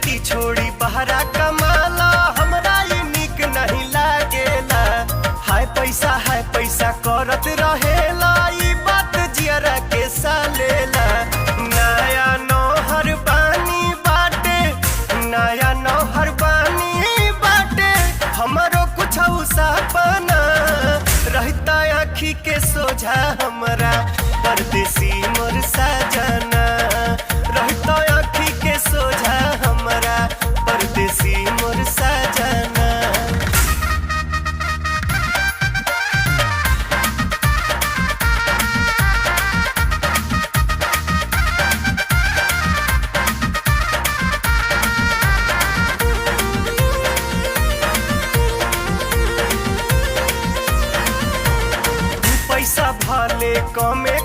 खेती छोड़ी बहरा कमाला, हमरा ये निक नहीं लागेला। हाय पैसा करत रहेला, ई बात जियरा के सालेला। नया नौहर बानी बाटे, नया नौहर बानी बाटे, हमरो कुछ सपना रहता आँखी के सोझा हमरा परदेसी मोर सजना। रहता आँखी के सोझा हमरा परदेसी मोर सजना। पैसा भले कमे